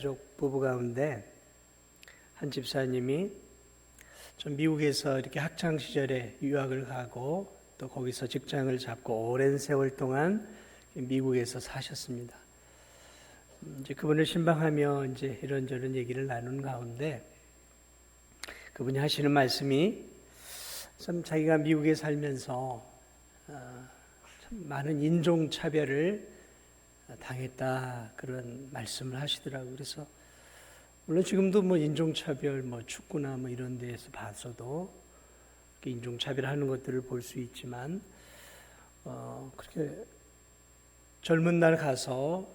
가족 부부 가운데 한 집사님이 좀 미국에서 이렇게 학창 시절에 유학을 가고 또 거기서 직장을 잡고 오랜 세월 동안 미국에서 사셨습니다. 이제 그분을 신방하며 이제 이런저런 얘기를 나눈 가운데 그분이 하시는 말씀이 참 자기가 미국에 살면서 참 많은 인종차별을 당했다 그런 말씀을 하시더라고요. 그래서 물론 지금도 뭐 인종차별, 뭐 축구나 뭐 이런 데에서 봐서도 인종차별하는 것들을 볼 수 있지만 그렇게 젊은 날 가서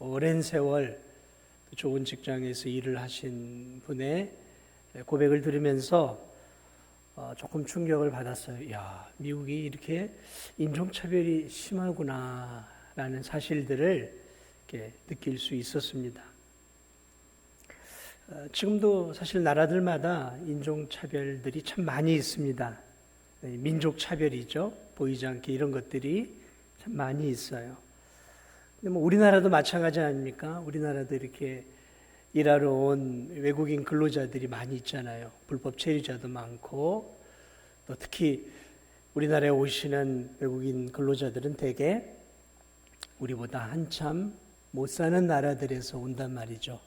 오랜 세월 좋은 직장에서 일을 하신 분의 고백을 들으면서 조금 충격을 받았어요. 야, 미국이 이렇게 인종차별이 심하구나 라는 사실들을 이렇게 느낄 수 있었습니다. 지금도 사실 나라들마다 인종차별들이 참 많이 있습니다. 민족차별이죠. 보이지 않게 이런 것들이 참 많이 있어요. 근데 뭐 우리나라도 마찬가지 아닙니까? 우리나라도 이렇게 일하러 온 외국인 근로자들이 많이 있잖아요. 불법 체류자도 많고 또 특히 우리나라에 오시는 외국인 근로자들은 대개 우리보다 한참 못 사는 나라들에서 온단 말이죠.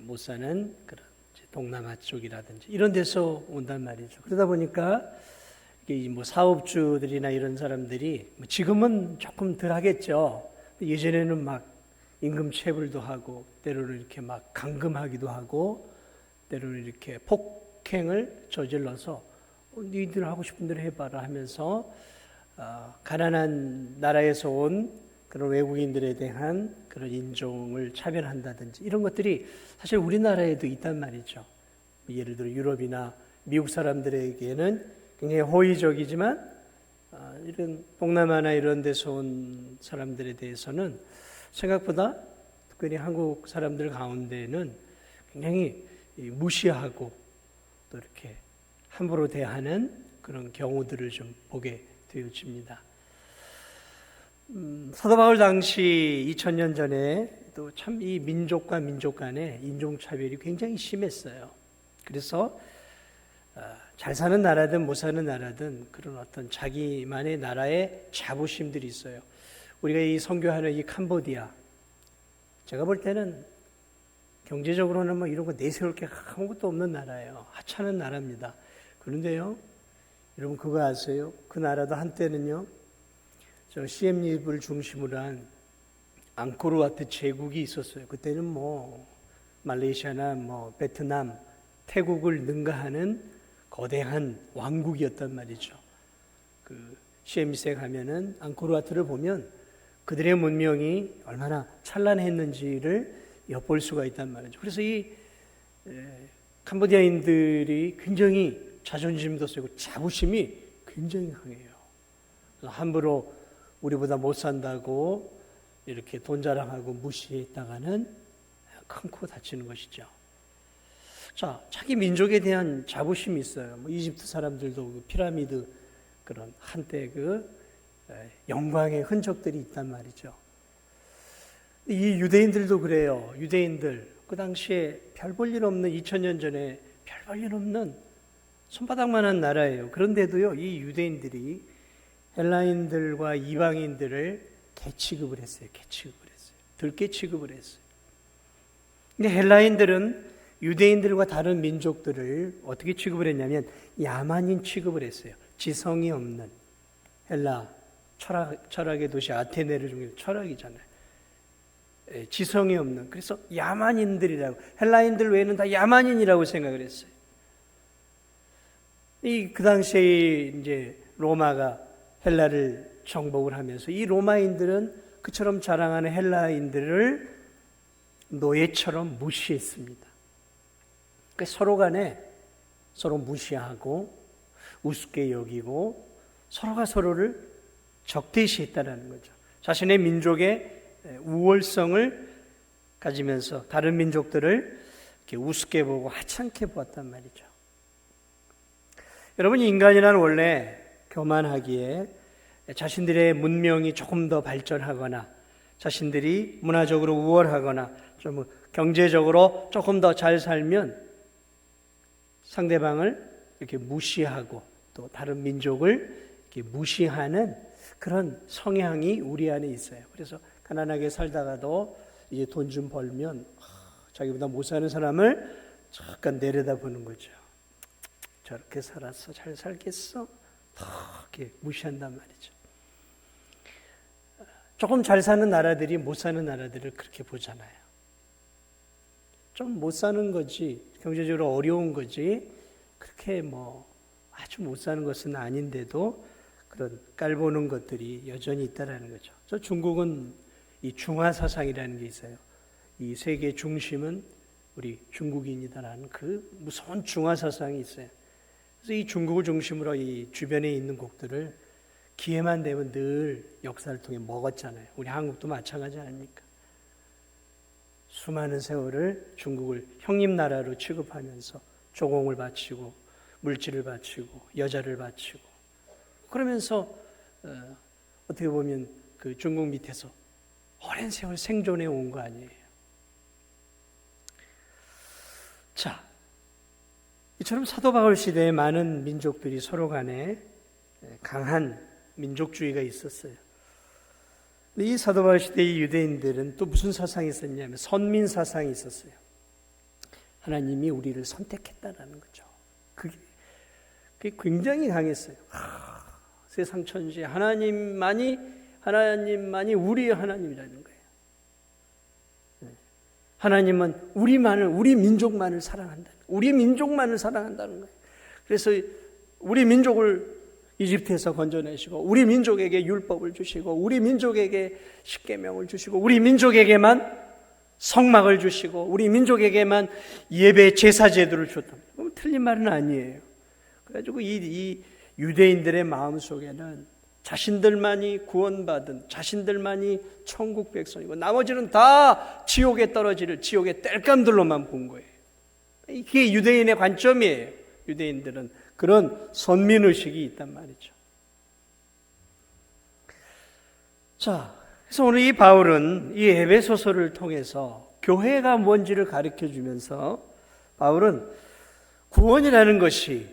못 사는 그런 동남아 쪽이라든지 이런 데서 온단 말이죠. 그러다 보니까 이게 뭐 사업주들이나 이런 사람들이 지금은 조금 덜 하겠죠. 예전에는 막 임금 체불도 하고 때로는 이렇게 막 감금하기도 하고 때로는 이렇게 폭행을 저질러서 니들 하고 싶은 대로 해봐라 하면서 가난한 나라에서 온 그런 외국인들에 대한 그런 인종을 차별한다든지 이런 것들이 사실 우리나라에도 있단 말이죠. 예를 들어 유럽이나 미국 사람들에게는 굉장히 호의적이지만 이런 동남아나 이런 데서 온 사람들에 대해서는 생각보다 특별히 한국 사람들 가운데는 굉장히 무시하고 또 이렇게 함부로 대하는 그런 경우들을 좀 보게 되어집니다. 사도 바울 당시 2000년 전에 또 참 이 민족과 민족 간의 인종차별이 굉장히 심했어요. 그래서 잘 사는 나라든 못 사는 나라든 그런 어떤 자기만의 나라의 자부심들이 있어요. 우리가 이 선교하는 이 캄보디아, 제가 볼 때는 경제적으로는 뭐 이런 거 내세울 게 아무것도 없는 나라예요. 하찮은 나라입니다. 그런데요, 여러분 그거 아세요? 그 나라도 한때는요, 시엠립을 중심으로 한 앙코르와트 제국이 있었어요. 그때는 뭐 말레이시아나 뭐 베트남, 태국을 능가하는 거대한 왕국이었단 말이죠. 그 시엠립에 가면은 앙코르와트를 보면 그들의 문명이 얼마나 찬란했는지를 엿볼 수가 있단 말이죠. 그래서 이 캄보디아인들이 굉장히 자존심도 세고 자부심이 굉장히 강해요. 함부로 우리보다 못 산다고 이렇게 돈 자랑하고 무시했다가는 큰 코 다치는 것이죠. 자, 자기 민족에 대한 자부심이 있어요. 뭐 이집트 사람들도 그 피라미드 그런 한때 그 영광의 흔적들이 있단 말이죠. 이 유대인들도 그래요. 유대인들 그 당시에 별 볼 일 없는 2000년 전에 별 볼 일 없는 손바닥만한 나라예요. 그런데도요, 이 유대인들이 헬라인들과 이방인들을 개취급을 했어요. 들개 취급을 했어요. 근데 헬라인들은 유대인들과 다른 민족들을 어떻게 취급을 했냐면 야만인 취급을 했어요. 지성이 없는 헬라 철학의 도시 아테네를 중에 철학이잖아요. 지성이 없는, 그래서 야만인들이라고, 헬라인들 외에는 다 야만인이라고 생각을 했어요. 그 당시에 이제 로마가 헬라를 정복을 하면서 이 로마인들은 그처럼 자랑하는 헬라인들을 노예처럼 무시했습니다. 그러니까 서로 간에 서로 무시하고 우습게 여기고 서로가 서로를 적대시했다는 거죠. 자신의 민족의 우월성을 가지면서 다른 민족들을 이렇게 우습게 보고 하찮게 보았단 말이죠. 여러분, 인간이란 원래 교만하기에 자신들의 문명이 조금 더 발전하거나 자신들이 문화적으로 우월하거나 좀 경제적으로 조금 더 잘 살면 상대방을 이렇게 무시하고 또 다른 민족을 이렇게 무시하는 그런 성향이 우리 안에 있어요. 그래서 가난하게 살다가도 이제 돈 좀 벌면 자기보다 못 사는 사람을 잠깐 내려다보는 거죠. 저렇게 살았어, 잘 살겠어? 이렇게 무시한단 말이죠. 조금 잘 사는 나라들이 못 사는 나라들을 그렇게 보잖아요. 좀 못 사는 거지, 경제적으로 어려운 거지, 그렇게 아주 못 사는 것은 아닌데도 그런 깔보는 것들이 여전히 있다라는 거죠. 저 중국은 이 중화사상이라는 게 있어요. 이 세계 중심은 우리 중국인이다라는 그 무서운 중화사상이 있어요. 그래서 이 중국을 중심으로 이 주변에 있는 국들을 기회만 되면 늘 역사를 통해 먹었잖아요. 우리 한국도 마찬가지 아닙니까? 수많은 세월을 중국을 형님나라로 취급하면서 조공을 바치고 물질을 바치고 여자를 바치고 그러면서 어떻게 보면 그 중국 밑에서 오랜 세월 생존해 온 거 아니에요. 자, 이처럼 사도 바울 시대에 많은 민족들이 서로 간에 강한 민족주의가 있었어요. 근데 이 사도 바울 시대의 유대인들은 또 무슨 사상이 있었냐면 선민 사상이 있었어요. 하나님이 우리를 선택했다라는 거죠. 그게 굉장히 강했어요. 세상 천지 하나님만이 우리 하나님이라는 거예요. 하나님은 우리 민족만을 사랑한다는 거예요. 우리 민족만을 사랑한다는 거예요. 그래서 우리 민족을 이집트에서 건져내시고 우리 민족에게 율법을 주시고 우리 민족에게 십계명을 주시고 우리 민족에게만 성막을 주시고 우리 민족에게만 예배 제사 제도를 줬다. 그럼 틀린 말은 아니에요. 그래가지고 이 유대인들의 마음 속에는 자신들만이 구원받은 자신들만이 천국 백성이고 나머지는 다 지옥에 떨어지를 지옥의 땔감들로만 본 거예요. 이게 유대인의 관점이에요. 유대인들은 그런 선민의식이 있단 말이죠. 자, 그래서 오늘 이 바울은 이 에베소서를 통해서 교회가 뭔지를 가르쳐 주면서 바울은 구원이라는 것이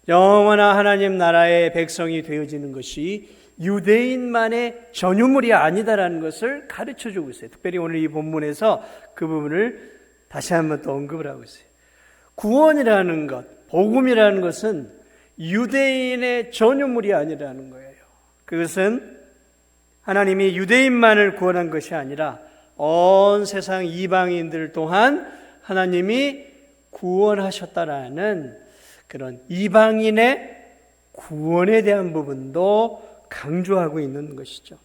영원한 하나님 나라의 백성이 되어지는 것이 유대인만의 전유물이 아니다라는 것을 가르쳐 주고 있어요. 특별히 오늘 이 본문에서 그 부분을 다시 한번 또 언급을 하고 있어요. 구원이라는 것, 복음이라는 것은 유대인의 전유물이 아니라는 거예요. 그것은 하나님이 유대인만을 구원한 것이 아니라 온 세상 이방인들 또한 하나님이 구원하셨다라는 그런 이방인의 구원에 대한 부분도 강조하고 있는 것이죠.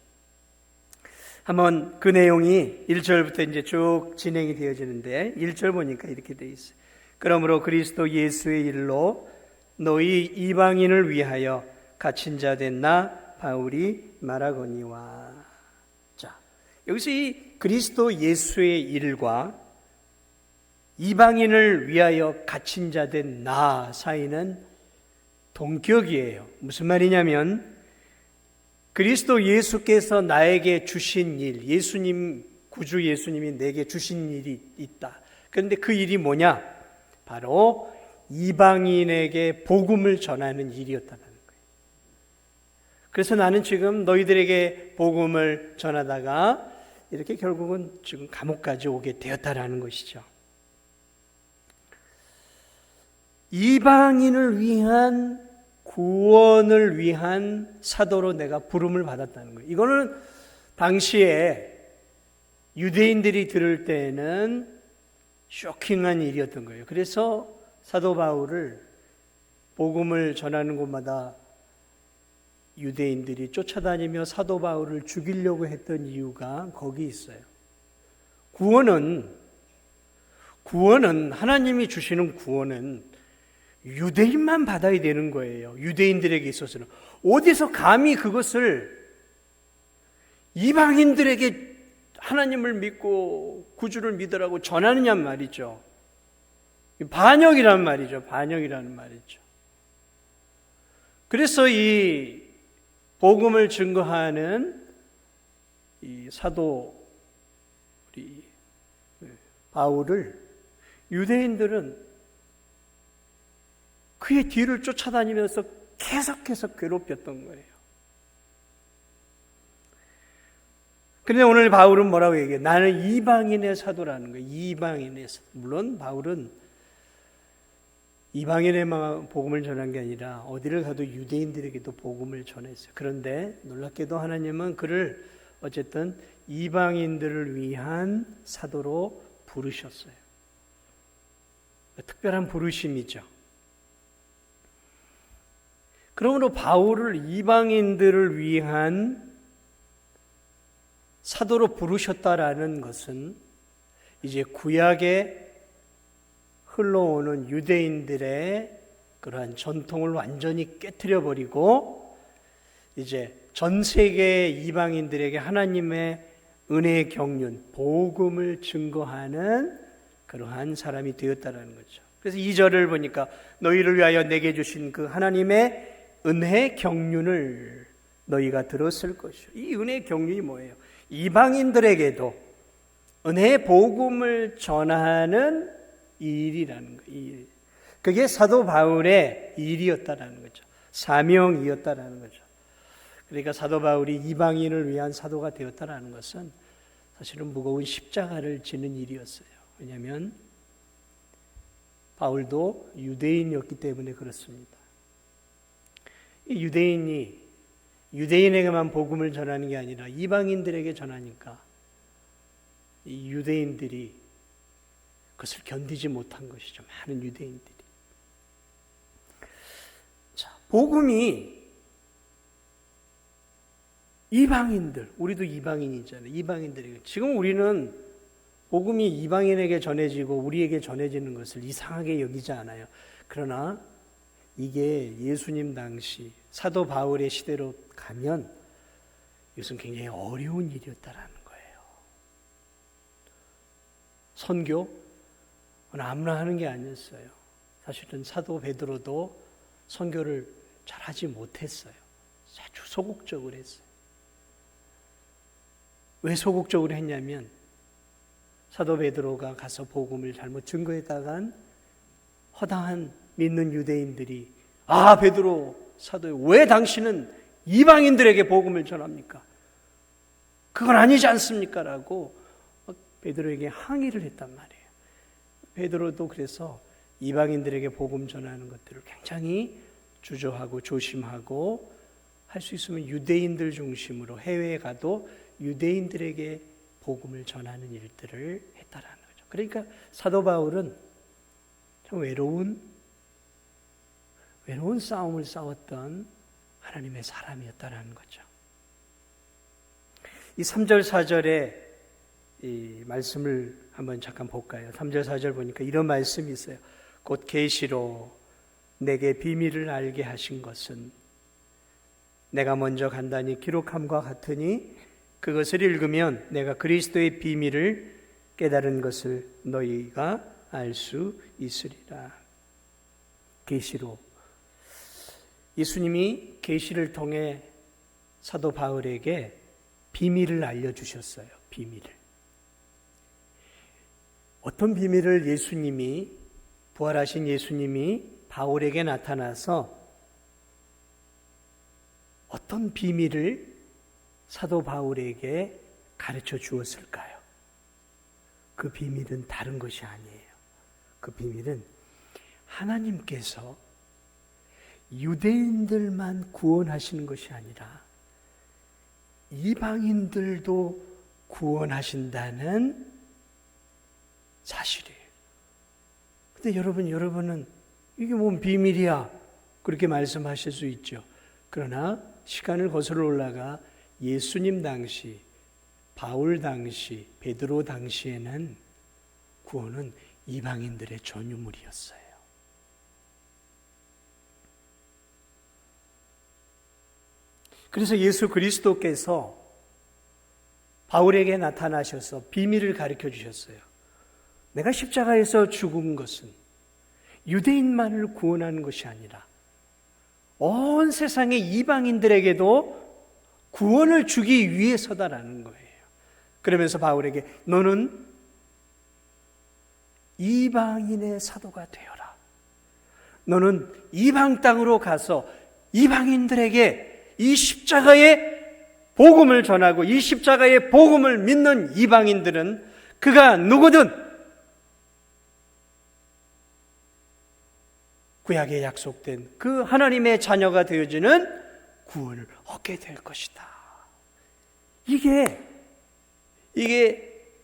한번 그 내용이 1절부터 이제 쭉 진행이 되어지는데 1절 보니까 이렇게 되어 있어요. 그러므로 그리스도 예수의 일로 너희 이방인을 위하여 갇힌 자 된 나 바울이 말하거니와. 자, 여기서 이 그리스도 예수의 일과 이방인을 위하여 갇힌 자 된 나 사이는 동격이에요. 무슨 말이냐면 그리스도 예수께서 나에게 주신 일, 구주 예수님이 내게 주신 일이 있다. 그런데 그 일이 뭐냐? 바로 이방인에게 복음을 전하는 일이었다는 거예요. 그래서 나는 지금 너희들에게 복음을 전하다가 이렇게 결국은 지금 감옥까지 오게 되었다라는 것이죠. 이방인을 위한 구원을 위한 사도로 내가 부름을 받았다는 거예요. 이거는 당시에 유대인들이 들을 때에는 쇼킹한 일이었던 거예요. 그래서 사도 바울을 복음을 전하는 곳마다 유대인들이 쫓아다니며 사도 바울을 죽이려고 했던 이유가 거기 있어요. 구원은 하나님이 주시는 구원은 유대인만 받아야 되는 거예요. 유대인들에게 있어서는. 어디서 감히 그것을 이방인들에게 하나님을 믿고 구주를 믿으라고 전하느냐 말이죠. 반역이란 말이죠. 반역이라는 말이죠. 그래서 이 복음을 증거하는 이 사도 우리 바울을 유대인들은 그의 뒤를 쫓아다니면서 계속해서 괴롭혔던 거예요. 그런데 오늘 바울은 뭐라고 얘기해요? 나는 이방인의 사도라는 거예요. 이방인의 사도. 물론 바울은 이방인에만 복음을 전한 게 아니라 어디를 가도 유대인들에게도 복음을 전했어요. 그런데 놀랍게도 하나님은 그를 어쨌든 이방인들을 위한 사도로 부르셨어요. 특별한 부르심이죠. 그러므로 바울을 이방인들을 위한 사도로 부르셨다라는 것은 이제 구약에 흘러오는 유대인들의 그러한 전통을 완전히 깨트려 버리고 이제 전 세계 이방인들에게 하나님의 은혜의 경륜, 복음을 증거하는 그러한 사람이 되었다라는 거죠. 그래서 2절을 보니까 너희를 위하여 내게 주신 그 하나님의 은혜의 경륜을 너희가 들었을 것이요. 이 은혜의 경륜이 뭐예요? 이방인들에게도 은혜의 복음을 전하는 일이라는 거예요. 그게 사도 바울의 일이었다라는 거죠. 사명이었다라는 거죠. 그러니까 사도 바울이 이방인을 위한 사도가 되었다라는 것은 사실은 무거운 십자가를 지는 일이었어요. 왜냐하면 바울도 유대인이었기 때문에 그렇습니다. 이 유대인이 유대인에게만 복음을 전하는 게 아니라 이방인들에게 전하니까 이 유대인들이 그것을 견디지 못한 것이죠. 많은 유대인들이. 자, 복음이 이방인들, 우리도 이방인이잖아요. 이방인들에게. 지금 우리는 복음이 이방인에게 전해지고 우리에게 전해지는 것을 이상하게 여기지 않아요. 그러나 이게 예수님 당시 사도 바울의 시대로 가면 이것은 굉장히 어려운 일이었다라는 거예요. 선교? 아무나 하는 게 아니었어요. 사실은 사도 베드로도 선교를 잘하지 못했어요. 아주 소극적으로 했어요. 왜 소극적으로 했냐면 사도 베드로가 가서 복음을 잘못 증거했다간 허다한 믿는 유대인들이 베드로 사도요, 왜 당신은 이방인들에게 복음을 전합니까? 그건 아니지 않습니까? 라고 베드로에게 항의를 했단 말이에요. 베드로도 그래서 이방인들에게 복음 전하는 것들을 굉장히 주저하고 조심하고 할 수 있으면 유대인들 중심으로 해외에 가도 유대인들에게 복음을 전하는 일들을 했다라는 거죠. 그러니까 사도 바울은 참 외로운 싸움을 싸웠던 하나님의 사람이었다라는 거죠. 이 3절 4절의 이 말씀을 한번 잠깐 볼까요? 3절 4절 보니까 이런 말씀이 있어요. 곧 계시로 내게 비밀을 알게 하신 것은 내가 먼저 간단히 기록함과 같으니 그것을 읽으면 내가 그리스도의 비밀을 깨달은 것을 너희가 알 수 있으리라. 계시로 예수님이 계시를 통해 사도 바울에게 비밀을 알려주셨어요. 비밀을. 어떤 비밀을 예수님이, 부활하신 예수님이 바울에게 나타나서 어떤 비밀을 사도 바울에게 가르쳐 주었을까요? 그 비밀은 다른 것이 아니에요. 그 비밀은 하나님께서 유대인들만 구원하시는 것이 아니라 이방인들도 구원하신다는 사실이에요. 근데 여러분은 이게 뭔 비밀이야? 그렇게 말씀하실 수 있죠. 그러나 시간을 거슬러 올라가 예수님 당시, 바울 당시, 베드로 당시에는 구원은 이방인들의 전유물이었어요. 그래서 예수 그리스도께서 바울에게 나타나셔서 비밀을 가르쳐 주셨어요. 내가 십자가에서 죽은 것은 유대인만을 구원하는 것이 아니라 온 세상의 이방인들에게도 구원을 주기 위해서다라는 거예요. 그러면서 바울에게 너는 이방인의 사도가 되어라. 너는 이방 땅으로 가서 이방인들에게 이 십자가의 복음을 전하고 이 십자가의 복음을 믿는 이방인들은 그가 누구든 구약에 약속된 그 하나님의 자녀가 되어지는 구원을 얻게 될 것이다. 이게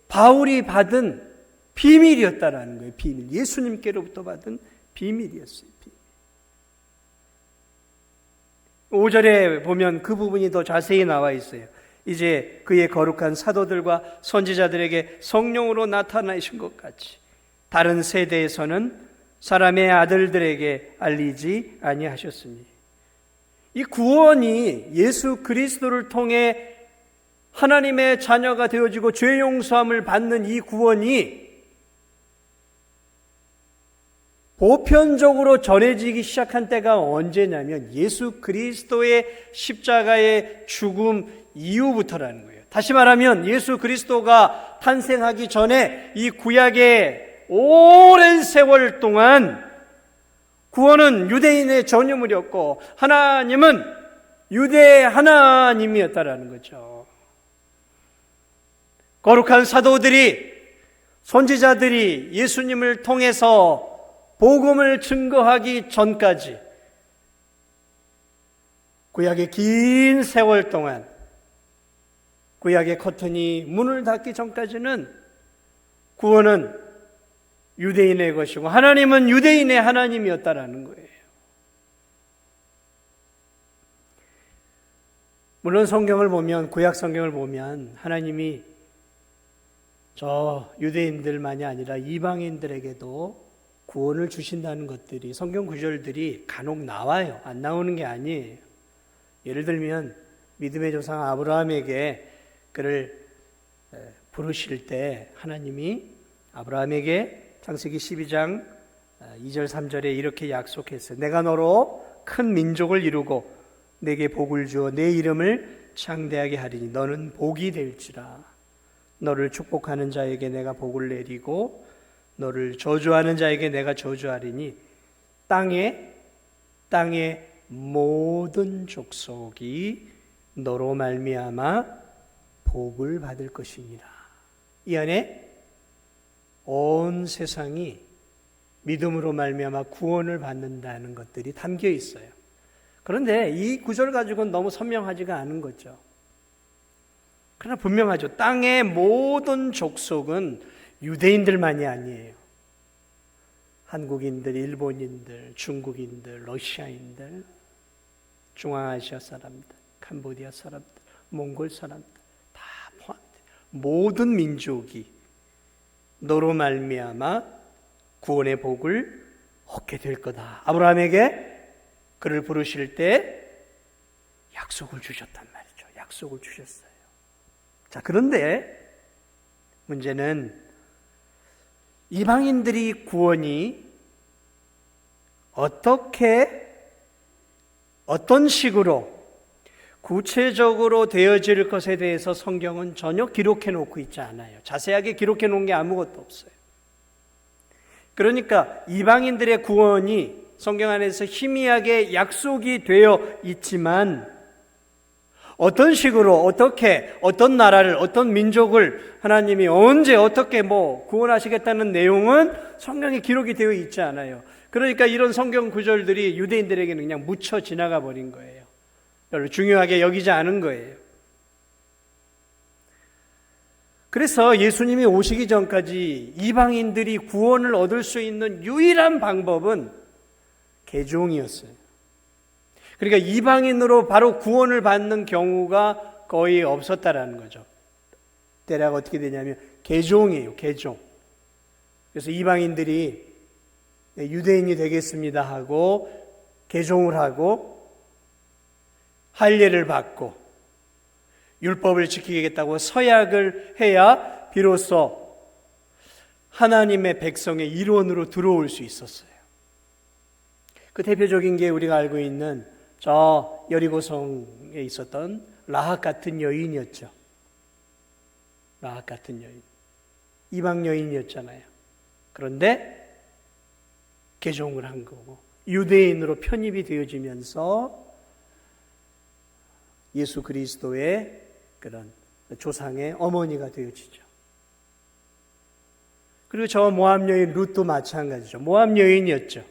바울이 받은 비밀이었다라는 거예요. 비밀. 예수님께로부터 받은 비밀이었어요. 5절에 보면 그 부분이 더 자세히 나와 있어요. 이제 그의 거룩한 사도들과 선지자들에게 성령으로 나타나신 것 같이 다른 세대에서는 사람의 아들들에게 알리지 아니하셨으니, 이 구원이 예수 그리스도를 통해 하나님의 자녀가 되어지고 죄 용서함을 받는 이 구원이 보편적으로 전해지기 시작한 때가 언제냐면 예수 그리스도의 십자가의 죽음 이후부터라는 거예요. 다시 말하면 예수 그리스도가 탄생하기 전에 이 구약의 오랜 세월 동안 구원은 유대인의 전유물이었고 하나님은 유대 하나님이었다라는 거죠. 거룩한 사도들이, 선지자들이 예수님을 통해서 복음을 증거하기 전까지 구약의 긴 세월 동안, 구약의 커튼이 문을 닫기 전까지는 구원은 유대인의 것이고 하나님은 유대인의 하나님이었다라는 거예요. 물론 성경을 보면, 구약 성경을 보면 하나님이 저 유대인들만이 아니라 이방인들에게도 구원을 주신다는 것들이, 성경 구절들이 간혹 나와요. 안 나오는 게 아니에요. 예를 들면 믿음의 조상 아브라함에게 그를 부르실 때 하나님이 아브라함에게 창세기 12장 2절 3절에 이렇게 약속했어요. 내가 너로 큰 민족을 이루고 내게 복을 주어 내 이름을 창대하게 하리니 너는 복이 될지라. 너를 축복하는 자에게 내가 복을 내리고 너를 저주하는 자에게 내가 저주하리니 땅의 모든 족속이 너로 말미암아 복을 받을 것이니라. 이 안에 온 세상이 믿음으로 말미암아 구원을 받는다는 것들이 담겨 있어요. 그런데 이 구절 가지고는 너무 선명하지가 않은 거죠. 그러나 분명하죠. 땅의 모든 족속은 유대인들만이 아니에요. 한국인들, 일본인들, 중국인들, 러시아인들, 중앙아시아 사람들, 캄보디아 사람들, 몽골 사람들 다 포함돼요. 모든 민족이 너로 말미암아 구원의 복을 얻게 될 거다. 아브라함에게 그를 부르실 때 약속을 주셨단 말이죠. 약속을 주셨어요. 자, 그런데 문제는 이방인들이 구원이 어떤 식으로 구체적으로 되어질 것에 대해서 성경은 전혀 기록해 놓고 있지 않아요. 자세하게 기록해 놓은 게 아무것도 없어요. 그러니까 이방인들의 구원이 성경 안에서 희미하게 약속이 되어 있지만 어떤 식으로, 어떻게, 어떤 나라를, 어떤 민족을 하나님이 언제 어떻게 구원하시겠다는 내용은 성경에 기록이 되어 있지 않아요. 그러니까 이런 성경 구절들이 유대인들에게는 그냥 묻혀 지나가 버린 거예요. 별로 중요하게 여기지 않은 거예요. 그래서 예수님이 오시기 전까지 이방인들이 구원을 얻을 수 있는 유일한 방법은 개종이었어요. 그러니까 이방인으로 바로 구원을 받는 경우가 거의 없었다라는 거죠. 대략 어떻게 되냐면 개종이에요. 개종. 그래서 이방인들이 유대인이 되겠습니다 하고 개종을 하고 할례를 받고 율법을 지키겠다고 서약을 해야 비로소 하나님의 백성의 일원으로 들어올 수 있었어요. 그 대표적인 게 우리가 알고 있는 저 여리고성에 있었던 라합 같은 여인이었죠. 라합 같은 여인. 이방 여인이었잖아요. 그런데 개종을 한 거고 유대인으로 편입이 되어지면서 예수 그리스도의 그런 조상의 어머니가 되어지죠. 그리고 저 모압 여인 룻도 마찬가지죠. 모압 여인이었죠.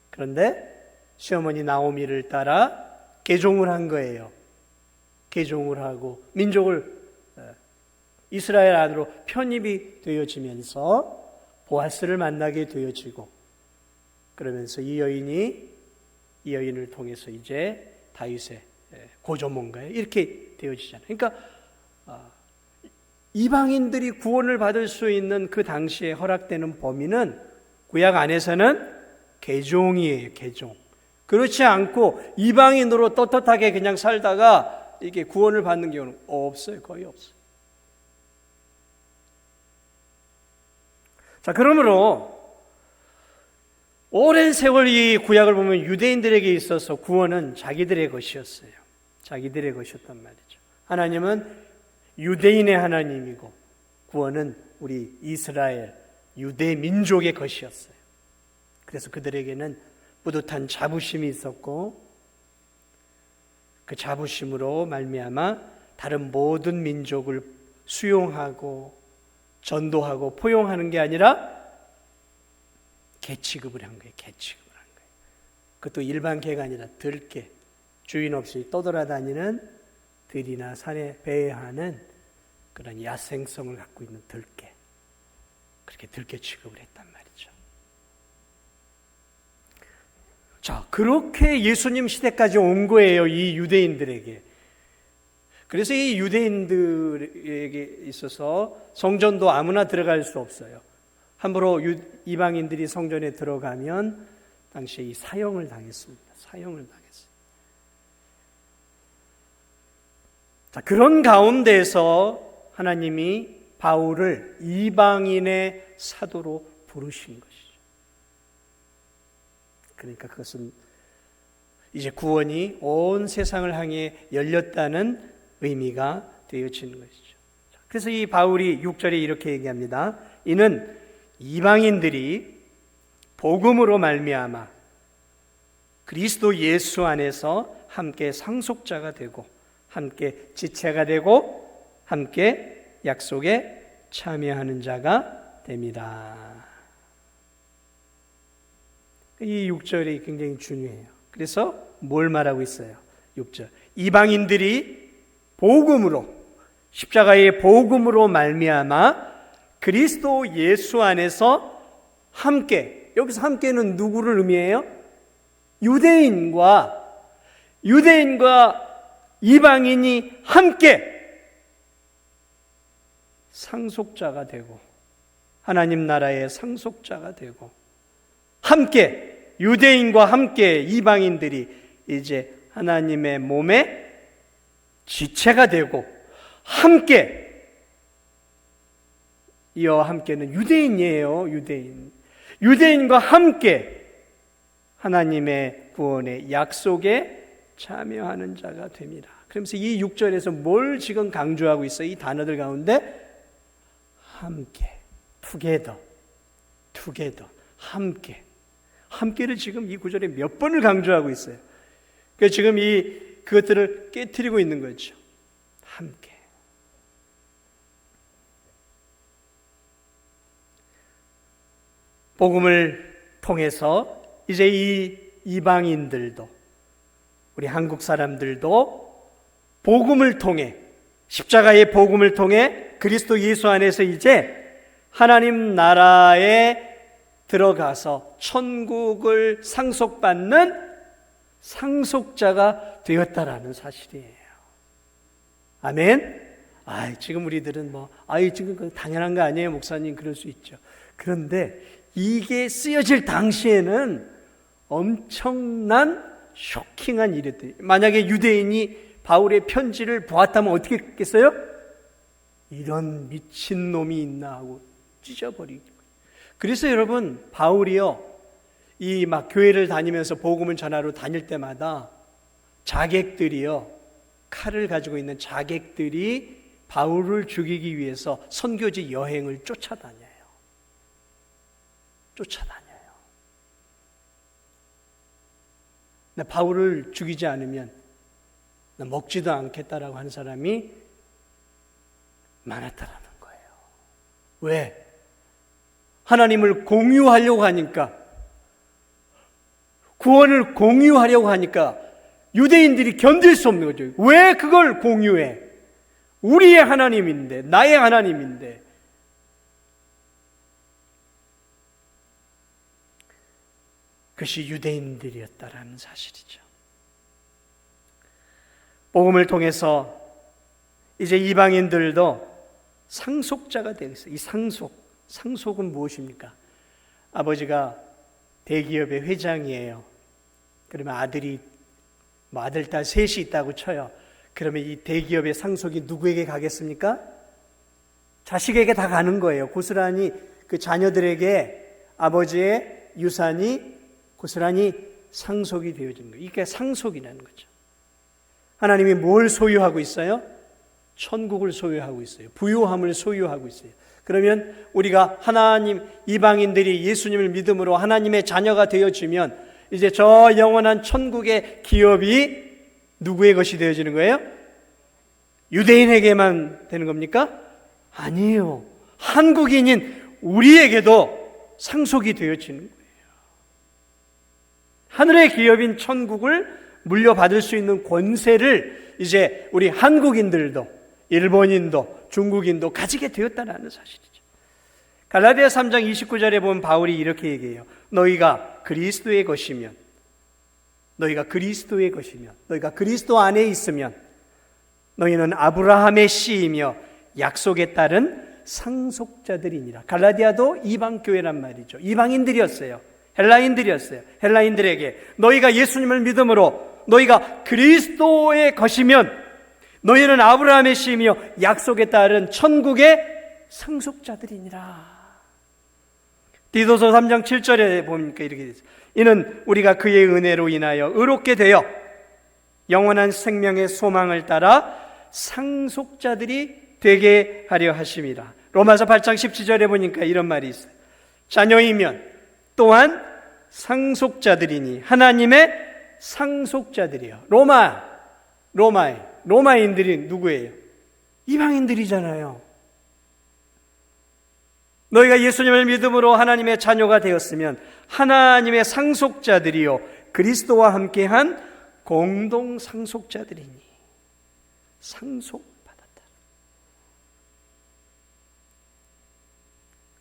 그런데 시어머니 나오미를 따라 개종을 한 거예요. 개종을 하고 민족을 이스라엘 안으로 편입이 되어지면서 보아스를 만나게 되어지고 그러면서 이 여인을 통해서 이제 다윗의 고조몬가에 이렇게 되어지잖아요. 그러니까 이방인들이 구원을 받을 수 있는 그 당시에 허락되는 범위는 구약 안에서는 개종이에요. 개종. 그렇지 않고 이방인으로 떳떳하게 그냥 살다가 이게 구원을 받는 경우는 없어요. 거의 없어요. 자, 그러므로 오랜 세월 이 구약을 보면 유대인들에게 있어서 구원은 자기들의 것이었어요. 자기들의 것이었단 말이죠. 하나님은 유대인의 하나님이고 구원은 우리 이스라엘 유대 민족의 것이었어요. 그래서 그들에게는 뿌듯한 자부심이 있었고 그 자부심으로 말미암아 다른 모든 민족을 수용하고 전도하고 포용하는 게 아니라 개 취급을 한 거예요. 개 취급을 한 거예요. 그것도 일반 개가 아니라 들개, 주인 없이 떠돌아다니는 들이나 산에 배회하는 그런 야생성을 갖고 있는 들개. 그렇게 들개 취급을 했단 말이죠. 자, 그렇게 예수님 시대까지 온 거예요. 이 유대인들에게. 그래서 이 유대인들에게 있어서 성전도 아무나 들어갈 수 없어요. 함부로 이방인들이 성전에 들어가면 당시에 이 사형을 당했습니다. 사형을 당했어요. 자, 그런 가운데서 하나님이 바울을 이방인의 사도로 부르신 것이죠. 그러니까 그것은 이제 구원이 온 세상을 향해 열렸다는 의미가 되어지는 것이죠. 그래서 이 바울이 6절에 이렇게 얘기합니다. 이는 이방인들이 복음으로 말미암아 그리스도 예수 안에서 함께 상속자가 되고 함께 지체가 되고 함께 약속에 참여하는 자가 됩니다. 이 6절이 굉장히 중요해요. 그래서 뭘 말하고 있어요? 6절. 이방인들이 복음으로 십자가의 복음으로 말미암아 그리스도 예수 안에서 함께, 여기서 함께는 누구를 의미해요? 유대인과 이방인이 함께 상속자가 되고 하나님 나라의 상속자가 되고 함께 유대인과 함께 이방인들이 이제 하나님의 몸에 지체가 되고 함께 이어 함께는 유대인이에요. 유대인과 함께 하나님의 구원의 약속에 참여하는 자가 됩니다. 그러면서 이 6절에서 뭘 지금 강조하고 있어요? 이 단어들 가운데 함께, together, 함께를 지금 이 구절에 몇 번을 강조하고 있어요. 그래서 지금 그것들을 깨트리고 있는 거죠. 함께. 복음을 통해서 이제 이 이방인들도 우리 한국 사람들도 복음을 통해 십자가의 복음을 통해 그리스도 예수 안에서 이제 하나님 나라에 들어가서 천국을 상속받는 상속자가 되었다라는 사실이에요. 아멘. 지금 우리들은 지금 당연한 거 아니에요, 목사님? 그럴 수 있죠. 그런데 이게 쓰여질 당시에는 엄청난 쇼킹한 일이었대요. 만약에 유대인이 바울의 편지를 보았다면 어떻게 했겠어요? 이런 미친놈이 있나 하고 찢어버리고. 그래서 여러분, 바울이요, 교회를 다니면서 복음을 전하러 다닐 때마다 자객들이요, 칼을 가지고 있는 자객들이 바울을 죽이기 위해서 선교지 여행을 쫓아다녀요. 쫓아다녀요. 나 바울을 죽이지 않으면 나 먹지도 않겠다라고 한 사람이 많았다라는 거예요. 왜? 하나님을 공유하려고 하니까, 구원을 공유하려고 하니까 유대인들이 견딜 수 없는 거죠. 왜 그걸 공유해? 우리의 하나님인데, 나의 하나님인데. 그것이 유대인들이었다라는 사실이죠. 복음을 통해서 이제 이방인들도 상속자가 되겠어요. 이 상속은 무엇입니까? 아버지가 대기업의 회장이에요. 그러면 아들이 아들, 딸 셋이 있다고 쳐요. 그러면 이 대기업의 상속이 누구에게 가겠습니까? 자식에게 다 가는 거예요. 고스란히 그 자녀들에게 아버지의 유산이 고스란히 상속이 되어지는 거예요. 이게 상속이라는 거죠. 하나님이 뭘 소유하고 있어요? 천국을 소유하고 있어요. 부유함을 소유하고 있어요. 그러면 우리가 하나님, 이방인들이 예수님을 믿음으로 하나님의 자녀가 되어지면 이제 저 영원한 천국의 기업이 누구의 것이 되어지는 거예요? 유대인에게만 되는 겁니까? 아니에요. 한국인인 우리에게도 상속이 되어지는 거예요. 하늘의 기업인 천국을 물려받을 수 있는 권세를 이제 우리 한국인들도, 일본인도, 중국인도 가지게 되었다는 사실이죠. 갈라디아 3장 29절에 보면 바울이 이렇게 얘기해요. 너희가 그리스도의 것이면, 너희가 그리스도 안에 있으면 너희는 아브라함의 씨이며 약속에 따른 상속자들이니라. 갈라디아도 이방교회란 말이죠. 이방인들이었어요. 헬라인들이었어요. 헬라인들에게 너희가 예수님을 믿음으로 너희가 그리스도의 것이면 너희는 아브라함의 씨이며 약속에 따른 천국의 상속자들이니라. 디도서 3장 7절에 보니까 이렇게 되어 있어요. 이는 우리가 그의 은혜로 인하여 의롭게 되어 영원한 생명의 소망을 따라 상속자들이 되게 하려 하심이라. 로마서 8장 17절에 보니까 이런 말이 있어요. 자녀이면 또한 상속자들이니 하나님의 상속자들이요. 로마인들이 누구예요? 이방인들이잖아요. 너희가 예수님을 믿음으로 하나님의 자녀가 되었으면 하나님의 상속자들이요 그리스도와 함께한 공동 상속자들이니 상속받았다.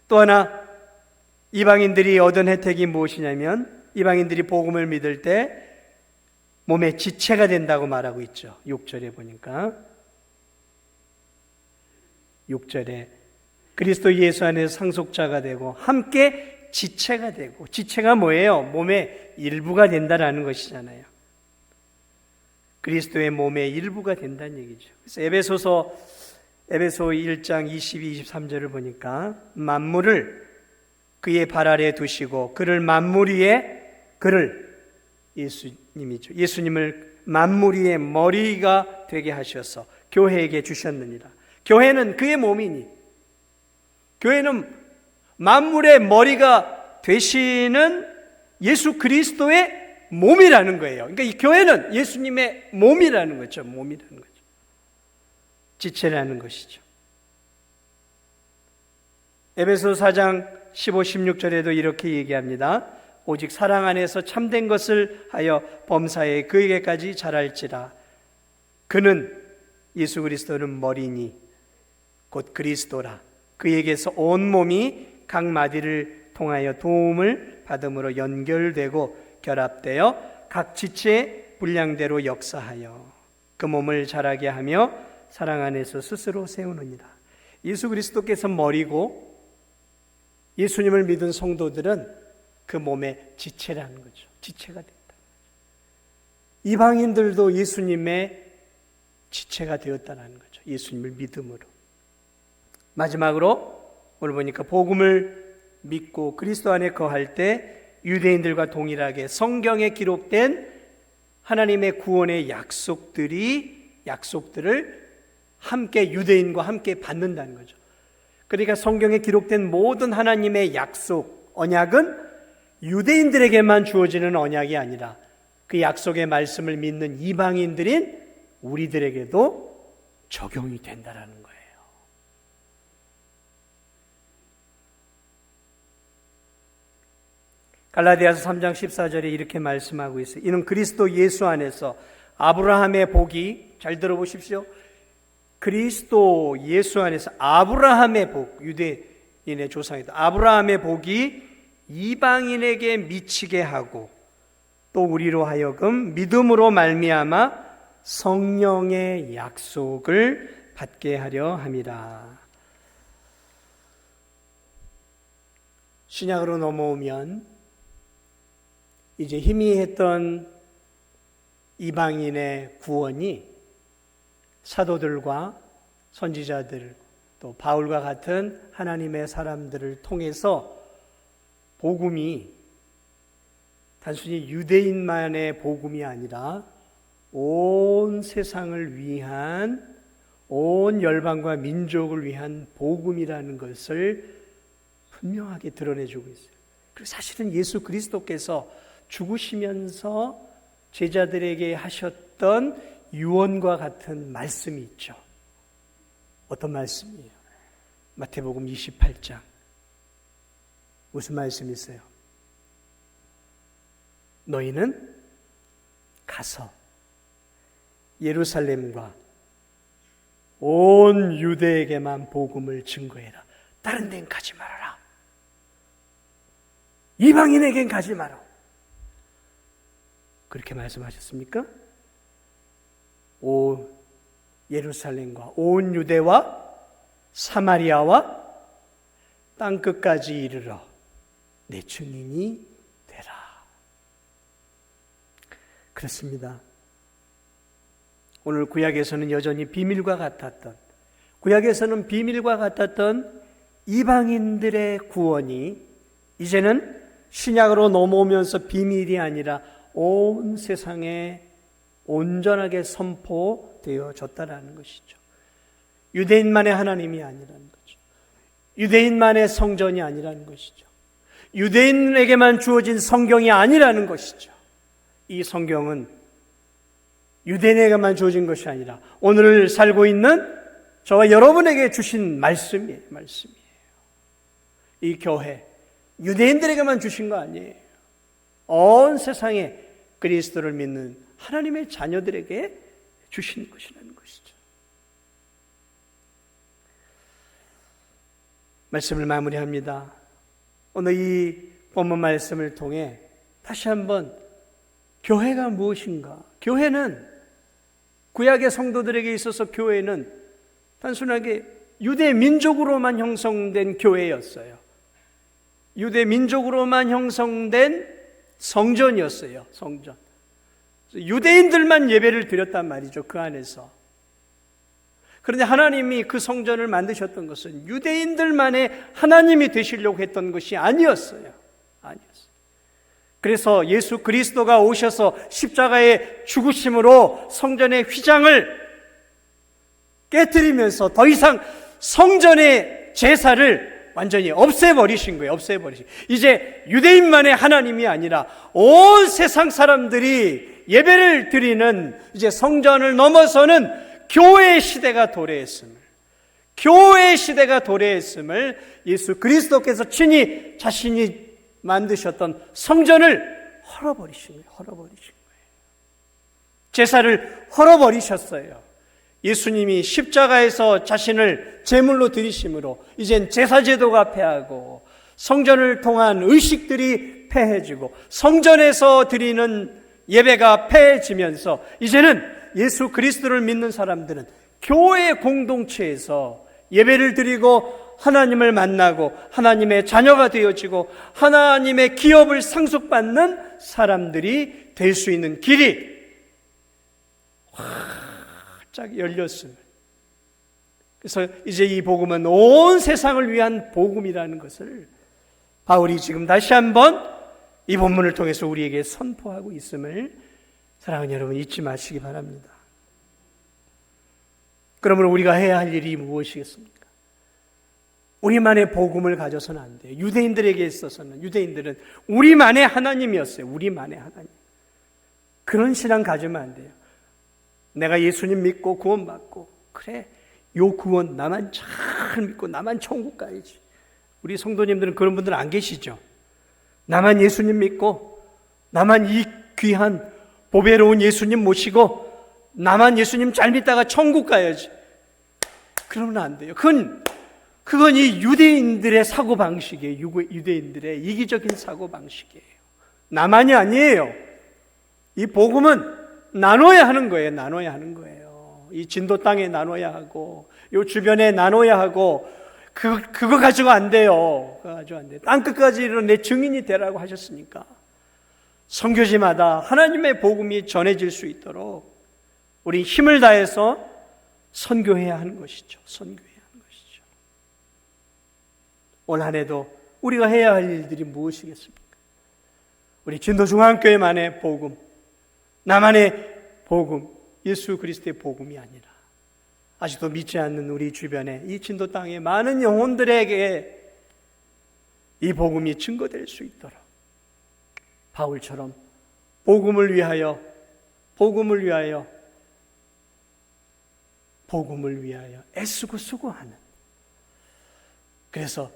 또 하나 이방인들이 얻은 혜택이 무엇이냐면 이방인들이 복음을 믿을 때 몸의 지체가 된다고 말하고 있죠. 6절에 보니까 6절에 그리스도 예수 안에서 상속자가 되고 함께 지체가 되고, 지체가 뭐예요? 몸의 일부가 된다라는 것이잖아요. 그리스도의 몸의 일부가 된다는 얘기죠. 그래서 에베소 1장 22, 23절을 보니까 만물을 그의 발 아래 두시고 그를 만물 위에, 그를 예수님이죠. 예수님을 만물 위의 머리가 되게 하셔서 교회에게 주셨느니라. 교회는 그의 몸이니, 교회는 만물의 머리가 되시는 예수 그리스도의 몸이라는 거예요. 그러니까 이 교회는 예수님의 몸이라는 거죠. 몸이라는 거죠. 지체라는 것이죠. 에베소 4장 15, 16절에도 이렇게 얘기합니다. 오직 사랑 안에서 참된 것을 하여 범사에 그에게까지 자랄지라. 그는 예수 그리스도는 머리니 곧 그리스도라. 그에게서 온 몸이 각 마디를 통하여 도움을 받음으로 연결되고 결합되어 각 지체의 분량대로 역사하여 그 몸을 자라게 하며 사랑 안에서 스스로 세우느니라. 예수 그리스도께서 머리고 예수님을 믿은 성도들은 그 몸의 지체라는 거죠. 지체가 됐다. 이방인들도 예수님의 지체가 되었다는 거죠. 예수님을 믿음으로. 마지막으로 오늘 보니까 복음을 믿고 그리스도 안에 거할 때 유대인들과 동일하게 성경에 기록된 하나님의 구원의 약속들을 함께 유대인과 함께 받는다는 거죠. 그러니까 성경에 기록된 모든 하나님의 약속, 언약은 유대인들에게만 주어지는 언약이 아니라 그 약속의 말씀을 믿는 이방인들인 우리들에게도 적용이 된다라는 거예요. 갈라디아서 3장 14절에 이렇게 말씀하고 있어요. 이는 그리스도 예수 안에서 아브라함의 복이, 잘 들어보십시오. 그리스도 예수 안에서 아브라함의 복, 유대인의 조상이다. 아브라함의 복이 이방인에게 미치게 하고 또 우리로 하여금 믿음으로 말미암아 성령의 약속을 받게 하려 함이라. 신약으로 넘어오면 이제 희미했던 이방인의 구원이 사도들과 선지자들 또 바울과 같은 하나님의 사람들을 통해서 복음이 단순히 유대인만의 복음이 아니라 온 세상을 위한, 온 열방과 민족을 위한 복음이라는 것을 분명하게 드러내주고 있어요. 그리고 사실은 예수 그리스도께서 죽으시면서 제자들에게 하셨던 유언과 같은 말씀이 있죠. 어떤 말씀이에요? 마태복음 28장. 무슨 말씀이 있어요? 너희는 가서 예루살렘과 온 유대에게만 복음을 증거해라. 다른 데는 가지 말아라. 이방인에겐 가지 마라. 그렇게 말씀하셨습니까? 온 예루살렘과 온 유대와 사마리아와 땅끝까지 이르러 내 증인이 되라. 그렇습니다. 오늘 구약에서는 여전히 비밀과 같았던, 구약에서는 비밀과 같았던 이방인들의 구원이 이제는 신약으로 넘어오면서 비밀이 아니라 온 세상에 온전하게 선포되어졌다라는 것이죠. 유대인만의 하나님이 아니라는 거죠. 유대인만의 성전이 아니라는 것이죠. 유대인에게만 주어진 성경이 아니라는 것이죠. 이 성경은 유대인에게만 주어진 것이 아니라 오늘 살고 있는 저와 여러분에게 주신 말씀이에요. 이 교회, 유대인들에게만 주신 거 아니에요. 온 세상에 그리스도를 믿는 하나님의 자녀들에게 주신 것이라는 것이죠. 말씀을 마무리합니다. 오늘 이 본문 말씀을 통해 다시 한번 교회가 무엇인가? 교회는 구약의 성도들에게 있어서 교회는 단순하게 유대 민족으로만 형성된 교회였어요. 유대 민족으로만 형성된 성전이었어요. 성전. 유대인들만 예배를 드렸단 말이죠. 그 안에서. 그런데 하나님이 그 성전을 만드셨던 것은 유대인들만의 하나님이 되시려고 했던 것이 아니었어요. 그래서 예수 그리스도가 오셔서 십자가의 죽으심으로 성전의 휘장을 깨뜨리면서 더 이상 성전의 제사를 완전히 없애버리신 거예요. 이제 유대인만의 하나님이 아니라 온 세상 사람들이 예배를 드리는 이제 성전을 넘어서는 교회의 시대가 도래했음을, 예수 그리스도께서 친히 자신이 만드셨던 성전을 헐어버리신 거예요. 제사를 헐어버리셨어요. 예수님이 십자가에서 자신을 제물로 드리심으로 이젠 제사제도가 패하고 성전을 통한 의식들이 패해지고 성전에서 드리는 예배가 패해지면서 이제는 예수 그리스도를 믿는 사람들은 교회 공동체에서 예배를 드리고 하나님을 만나고 하나님의 자녀가 되어지고 하나님의 기업을 상속받는 사람들이 될 수 있는 길이 쫙 열렸습니다. 그래서 이제 이 복음은 온 세상을 위한 복음이라는 것을 바울이 지금 다시 한번 이 본문을 통해서 우리에게 선포하고 있음을 사랑하는 여러분 잊지 마시기 바랍니다. 그러므로 우리가 해야 할 일이 무엇이겠습니까? 우리만의 복음을 가져서는 안 돼요. 유대인들에게 있어서는, 유대인들은 우리만의 하나님이었어요. 우리만의 하나님. 그런 신앙 가지면 안 돼요. 내가 예수님 믿고 구원받고, 그래, 요 구원 나만 잘 믿고 나만 천국 가야지. 우리 성도님들은 그런 분들 안 계시죠? 나만 예수님 믿고, 나만 이 귀한 보배로운 예수님 모시고, 나만 예수님 잘 믿다가 천국 가야지. 그러면 안 돼요. 그건 이 유대인들의 사고방식이에요. 유대인들의 이기적인 사고방식이에요. 나만이 아니에요. 이 복음은 나눠야 하는 거예요. 나눠야 하는 거예요. 이 진도 땅에 나눠야 하고, 요 주변에 나눠야 하고, 그거 가지고 안 돼요. 그거 가지고 안 돼요. 땅끝까지 내 증인이 되라고 하셨으니까. 선교지마다 하나님의 복음이 전해질 수 있도록 우리 힘을 다해서 선교해야 하는 것이죠. 선교해야 하는 것이죠. 올 한 해도 우리가 해야 할 일들이 무엇이겠습니까? 우리 진도중앙교회만의 복음, 나만의 복음, 예수 그리스도의 복음이 아니라 아직도 믿지 않는 우리 주변에 이 진도 땅의 많은 영혼들에게 이 복음이 증거될 수 있도록 바울처럼 복음을 위하여 애쓰고 수고하는, 그래서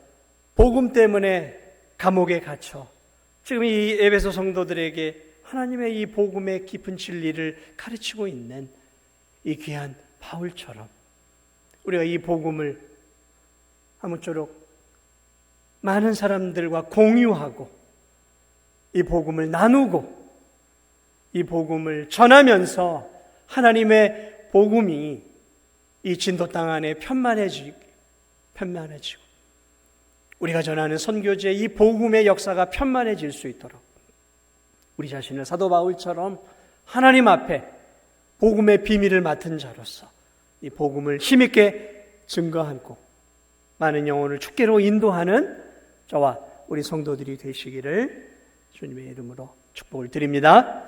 복음 때문에 감옥에 갇혀 지금 이 에베소 성도들에게 하나님의 이 복음의 깊은 진리를 가르치고 있는 이 귀한 바울처럼 우리가 이 복음을 아무쪼록 많은 사람들과 공유하고 이 복음을 나누고 이 복음을 전하면서 하나님의 복음이 이 진도 땅 안에 편만해지고 우리가 전하는 선교지의 이 복음의 역사가 편만해질 수 있도록 우리 자신을 사도 바울처럼 하나님 앞에 복음의 비밀을 맡은 자로서 이 복음을 힘있게 증거하고 많은 영혼을 주께로 인도하는 저와 우리 성도들이 되시기를 주님의 이름으로 축복을 드립니다.